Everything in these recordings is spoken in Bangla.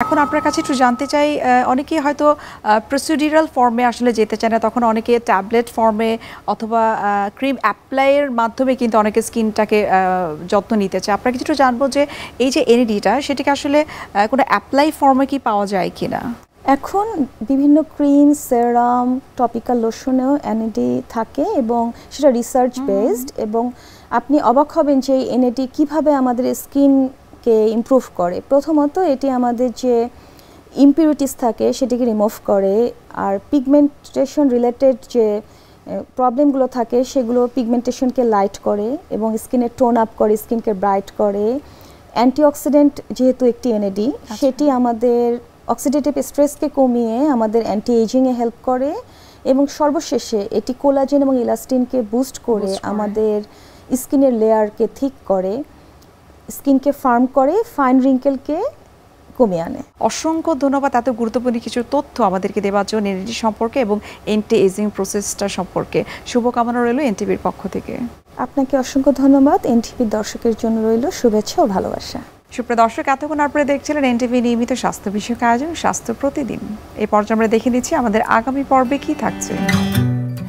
এখন আপনার কাছে একটু জানতে চাই, অনেকেই হয়তো প্রসিডিউরাল ফর্মে আসলে যেতে চায় না, তখন অনেকে ট্যাবলেট ফর্মে অথবা ক্রিম অ্যাপ্লাইয়ের মাধ্যমে কিন্তু অনেকে স্কিনটাকে যত্ন নিতে চায়। আপনার কিছু জানবো যে এই যে এনএডিটা সেটাকে আসলে কোনো অ্যাপ্লাই ফর্মে কি পাওয়া যায় কিনা? এখন বিভিন্ন ক্রিম, সেরাম, টপিক্যাল লোশনেও এনএডি থাকে এবং সেটা রিসার্চ বেসড, এবং আপনি অবাক হবেন যে এনএডি কিভাবে আমাদের স্কিনকে ইমপ্রুভ করে। প্রথমত এটি আমাদের যে ইমপিউরিটিস থাকে সেটিকে রিমুভ করে, আর পিগমেন্টেশন রিলেটেড যে প্রবলেমগুলো থাকে সেগুলো পিগমেন্টেশনকে লাইট করে এবং স্কিনের টোন আপ করে, স্কিনকে ব্রাইট করে। অ্যান্টিঅক্সিডেন্ট যেহেতু একটি এনএডি, সেটি আমাদের অক্সিডেটিভ স্ট্রেসকে কমিয়ে আমাদের অ্যান্টি এজিংয়ে হেল্প করে, এবং সর্বশেষে এটি কোলাজেন এবং ইলাস্টিনকে বুস্ট করে আমাদের স্কিনের লেয়ারকে থিক করে, স্কিনকে ফার্ম করে, ফাইন রিঙ্কেলকে কমিয়ে আনে। অসংখ্য ধন্যবাদ এত গুরুত্বপূর্ণ কিছু তথ্য আমাদেরকে দেওয়ার জন্য এনএডি সম্পর্কে এবং অ্যান্টি এজিং প্রসেসটা সম্পর্কে। শুভকামনা রইল এনটিভির পক্ষ থেকে। আপনাকে অসংখ্য ধন্যবাদ। এনটিভির দর্শকের জন্য রইল শুভেচ্ছা ও ভালোবাসা। সুপ্রিয় দর্শক, এতক্ষণ আপনারা দেখছিলেন এনটিভি নিয়মিত স্বাস্থ্য বিষয়ক আয়োজন স্বাস্থ্য প্রতিদিন। এই পর্যায়ে আমরা দেখে নিচ্ছি আমাদের আগামী পর্বে কি থাকছে।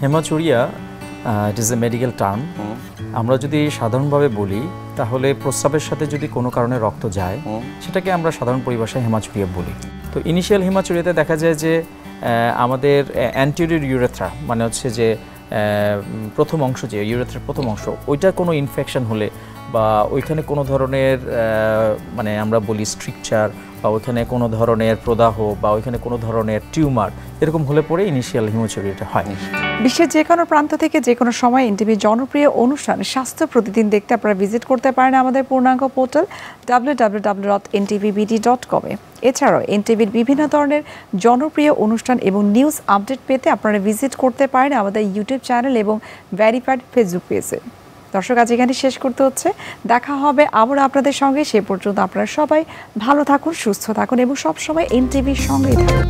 Haematuria it is a medical term. আমরা যদি সাধারণভাবে বলি তাহলে প্রস্রাবের সাথে যদি কোনো কারণে রক্ত যায় সেটাকে আমরা সাধারণ পরিভাষায় হেমাচুরিয়া বলি। তো ইনিশিয়াল হেমাচুরিয়াতে দেখা যায় যে আমাদের অ্যান্টেরিয়র ইউরেথ্রা, মানে হচ্ছে যে প্রথম অংশ, যে ইউরেথ্রার প্রথম অংশ, ওইটা কোনো ইনফেকশন হলে বা ওইখানে কোনো ধরনের মানে আমরা বলি স্ট্রিকচার, বা ওইখানে কোনো ধরনের প্রদাহ বা ওইখানে কোনো ধরনের টিউমার, এরকম হলে পরে ইনিশিয়াল হেমাচুরিয়াটা হয়। বিশ্বের যে কোনো প্রান্ত থেকে যে কোনো সময় এনটিভির জনপ্রিয় অনুষ্ঠান স্বাস্থ্য প্রতিদিন দেখতে আপনারা ভিজিট করতে পারেন আমাদের পূর্ণাঙ্গ পোর্টাল www.ntvbd.com এ। এছাড়াও এনটিভির বিভিন্ন ধরনের জনপ্রিয় অনুষ্ঠান এবং নিউজ আপডেট পেতে আপনারা ভিজিট করতে পারেন আমাদের ইউটিউব চ্যানেল এবং ভেরিফাইড ফেসবুক পেজে। দর্শক, আজ এখানে শেষ করতে হচ্ছে। দেখা হবে আবার আপনাদের সঙ্গে। সে পর্যন্ত আপনারা সবাই ভালো থাকুন, সুস্থ থাকুন এবং সবসময় এনটিভির সঙ্গেই থাকুন।